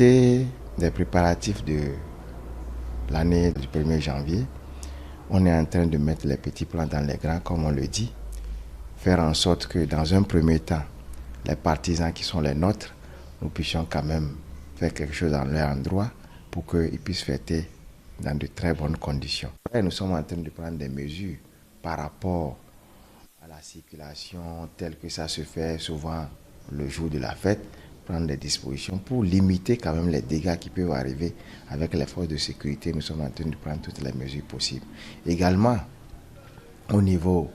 côté des préparatifs de l'année du 1er janvier, on est en train de mettre les petits plans dans les grands, comme on le dit, faire en sorte que dans un premier temps, les partisans qui sont les nôtres, nous puissions quand même faire quelque chose dans leur endroit pour qu'ils puissent fêter dans de très bonnes conditions. Et nous sommes en train de prendre des mesures par rapport à la circulation telle que ça se fait souvent le jour de la fête, prendre des dispositions pour limiter quand même les dégâts qui peuvent arriver avec les forces de sécurité. Nous sommes en train de prendre toutes les mesures possibles. Également, au niveau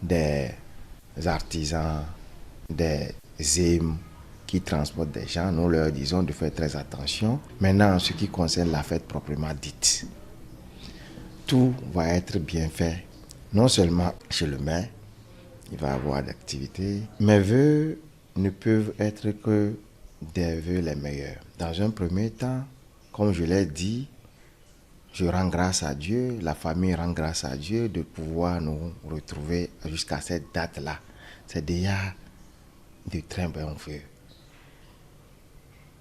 des artisans, des EM qui transportent des gens, nous leur disons de faire très attention. Maintenant, en ce qui concerne la fête proprement dite, tout va être bien fait, non seulement chez le maire, il va y avoir d'activités. Mes vœux ne peuvent être que des vœux les meilleurs. Dans un premier temps, comme je l'ai dit, je rends grâce à Dieu, la famille rend grâce à Dieu de pouvoir nous retrouver jusqu'à cette date-là. C'est déjà de très bons vœux.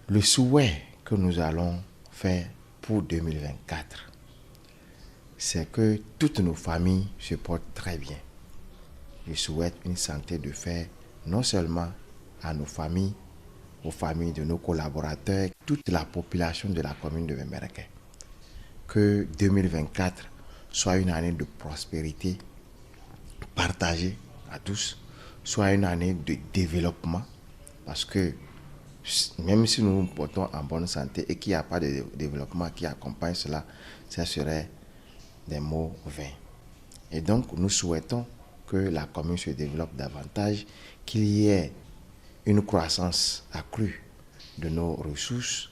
Le souhait que nous allons faire pour 2024, c'est que toutes nos familles se portent très bien. Je souhaite une santé de fer, non seulement à nos familles, aux familles de nos collaborateurs, toute la population de la commune de Wembergué. Que 2024 soit une année de prospérité partagée à tous, soit une année de développement, parce que même si nous nous portons en bonne santé et qu'il n'y a pas de développement qui accompagne cela, ça serait des mots vains. Et donc nous souhaitons que la commune se développe davantage, qu'il y ait une croissance accrue de nos ressources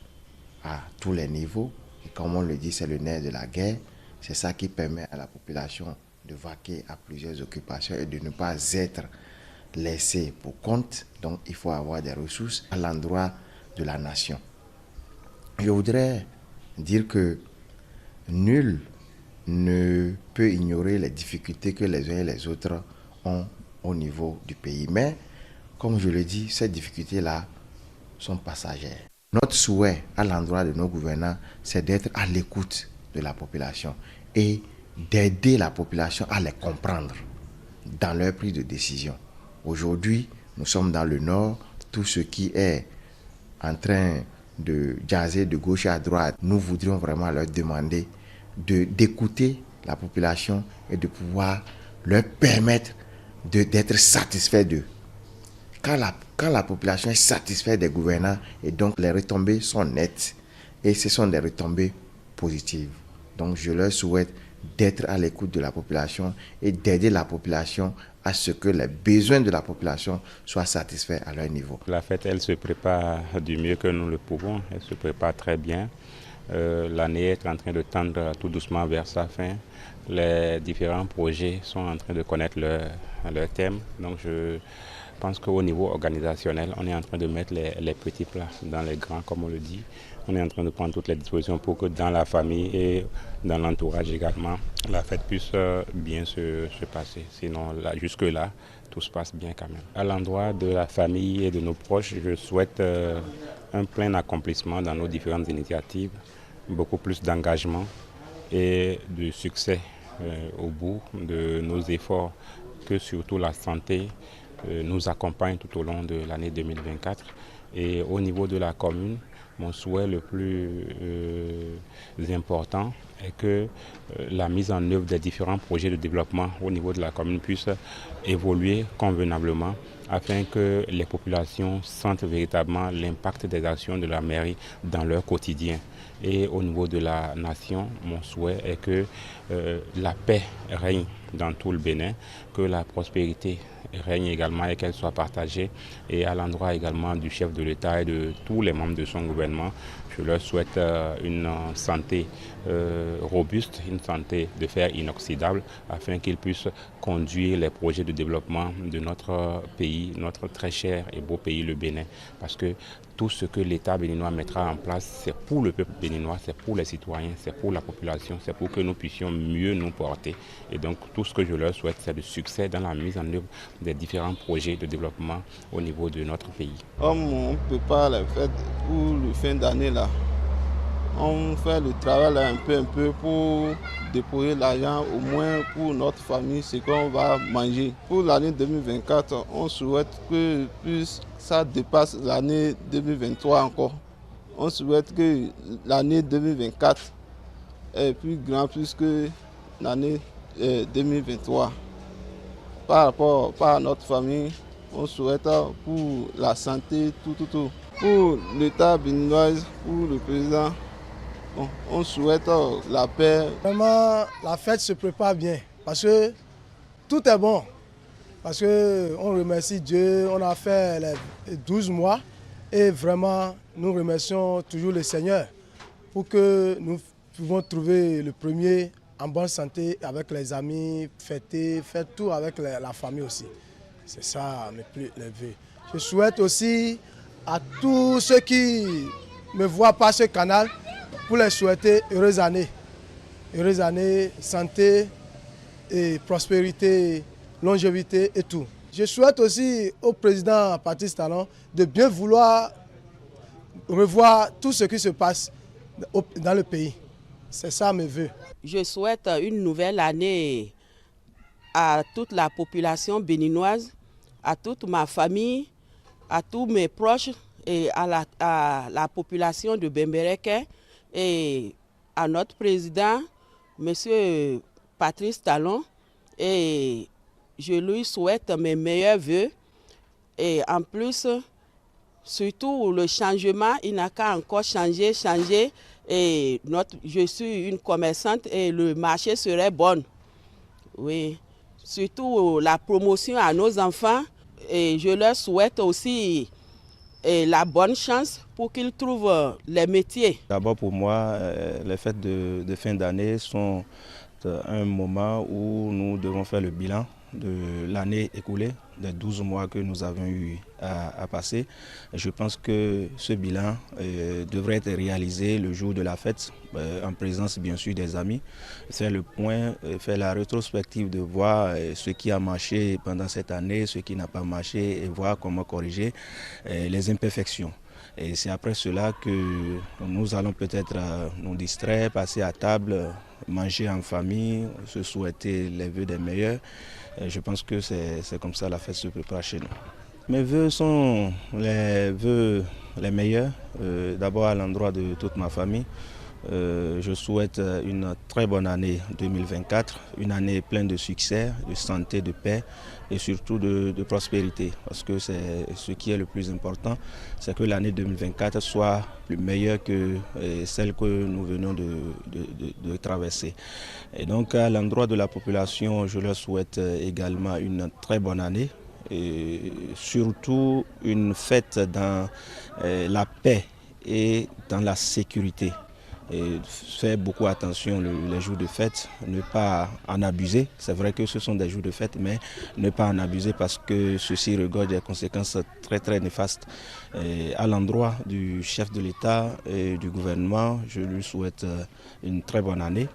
à tous les niveaux. Et comme on le dit, c'est le nerf de la guerre. C'est ça qui permet à la population de vaquer à plusieurs occupations et de ne pas être laissé pour compte. Donc il faut avoir des ressources à l'endroit de la nation. Je voudrais dire que nul ne peut ignorer les difficultés que les uns et les autres ont au niveau du pays. Mais, comme je le dis, ces difficultés-là sont passagères. Notre souhait à l'endroit de nos gouvernants, c'est d'être à l'écoute de la population et d'aider la population à les comprendre dans leur prise de décision. Aujourd'hui, nous sommes dans le nord, tout ce qui est en train de jaser de gauche à droite, nous voudrions vraiment leur demander d'écouter la population et de pouvoir leur permettre d'être satisfaits d'eux. Quand la population est satisfaite des gouvernants, et donc les retombées sont nettes et ce sont des retombées positives. Donc je leur souhaite d'être à l'écoute de la population et d'aider la population à ce que les besoins de la population soient satisfaits à leur niveau. La fête, elle se prépare du mieux que nous le pouvons, elle se prépare très bien. L'année est en train de tendre tout doucement vers sa fin. Les différents projets sont en train de connaître leur thème. Donc je pense qu'au niveau organisationnel, on est en train de mettre les petits plats dans les grands, comme on le dit. On est en train de prendre toutes les dispositions pour que dans la famille et dans l'entourage également, la fête puisse bien se passer. Sinon, jusque-là, tout se passe bien quand même. À l'endroit de la famille et de nos proches, je souhaite un plein accomplissement dans nos différentes initiatives, beaucoup plus d'engagement et de succès au bout de nos efforts, que surtout la santé nous accompagne tout au long de l'année 2024. Et au niveau de la commune, mon souhait le plus important est que la mise en œuvre des différents projets de développement au niveau de la commune puisse évoluer convenablement afin que les populations sentent véritablement l'impact des actions de la mairie dans leur quotidien. Et au niveau de la nation, mon souhait est que la paix règne dans tout le Bénin, que la prospérité règne également et qu'elle soit partagée. Et à l'endroit également du chef de l'État et de tous les membres de son gouvernement, je leur souhaite une santé robuste, une santé de fer inoxydable, afin qu'ils puissent conduire les projets de développement de notre pays, notre très cher et beau pays, le Bénin. Parce que tout ce que l'État béninois mettra en place, c'est pour le peuple béninois, c'est pour les citoyens, c'est pour la population, c'est pour que nous puissions mieux nous porter. Et donc tout ce que je leur souhaite, c'est le succès dans la mise en œuvre des différents projets de développement au niveau de notre pays. Comme on prépare les fêtes pour le fin d'année là, on fait le travail là, un peu pour déposer l'argent au moins pour notre famille, ce qu'on va manger. Pour l'année 2024, on souhaite que plus ça dépasse l'année 2023 encore. On souhaite que l'année 2024 est plus grande plus que l'année 2023. Par rapport à notre famille, on souhaite pour la santé, tout. Pour l'État béninois, pour le président, on souhaite la paix. Vraiment, la fête se prépare bien parce que tout est bon. Parce qu'on remercie Dieu, on a fait les 12 mois et vraiment, nous remercions toujours le Seigneur pour que nous pouvons trouver le premier en bonne santé avec les amis, fêter, faire tout avec la famille aussi. C'est ça les vœux. Je souhaite aussi à tous ceux qui me voient par ce canal pour les souhaiter heureuses années, santé et prospérité, longévité et tout. Je souhaite aussi au président Patrice Talon de bien vouloir revoir tout ce qui se passe dans le pays. C'est ça mes vœux. Je souhaite une nouvelle année à toute la population béninoise, à toute ma famille, à tous mes proches et à la population de Bembereke et à notre président, M. Patrice Talon. Et je lui souhaite mes meilleurs vœux. Et en plus, surtout le changement, il n'a qu'à encore changer. Et je suis une commerçante et le marché serait bon. Oui. Surtout la promotion à nos enfants. Et je leur souhaite aussi la bonne chance pour qu'ils trouvent les métiers. D'abord pour moi, les fêtes de fin d'année sont un moment où nous devons faire le bilan de l'année écoulée, des 12 mois que nous avons eu à passer. Je pense que ce bilan devrait être réalisé le jour de la fête, en présence bien sûr des amis, faire le point, faire la rétrospective de voir ce qui a marché pendant cette année, ce qui n'a pas marché et voir comment corriger les imperfections. Et c'est après cela que nous allons peut-être nous distraire, passer à table, manger en famille, se souhaiter les vœux des meilleurs. Et je pense que c'est comme ça la fête se prépare chez nous. Mes vœux sont les vœux les meilleurs, d'abord à l'endroit de toute ma famille. Je souhaite une très bonne année 2024, une année pleine de succès, de santé, de paix et surtout de prospérité. Parce que c'est ce qui est le plus important, c'est que l'année 2024 soit plus meilleure que celle que nous venons de traverser. Et donc à l'endroit de la population, je leur souhaite également une très bonne année. Et surtout une fête dans la paix et dans la sécurité. Et faire beaucoup attention les jours de fête, ne pas en abuser. C'est vrai que ce sont des jours de fête, mais ne pas en abuser parce que ceci regorge des conséquences très très néfastes. Et à l'endroit du chef de l'État et du gouvernement, je lui souhaite une très bonne année.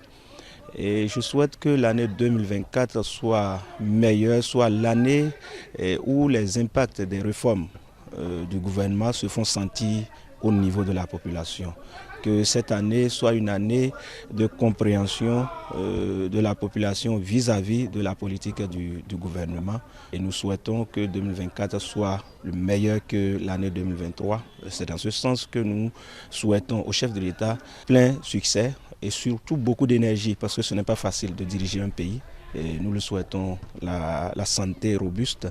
Et je souhaite que l'année 2024 soit meilleure, soit l'année où les impacts des réformes du gouvernement se font sentir au niveau de la population. Que cette année soit une année de compréhension de la population vis-à-vis de la politique du gouvernement. Et nous souhaitons que 2024 soit le meilleur que l'année 2023. C'est dans ce sens que nous souhaitons au chef de l'État plein succès et surtout beaucoup d'énergie parce que ce n'est pas facile de diriger un pays. Et nous le souhaitons la santé robuste,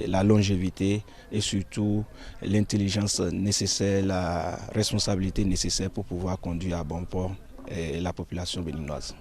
la longévité et surtout l'intelligence nécessaire, la responsabilité nécessaire pour pouvoir conduire à bon port la population béninoise.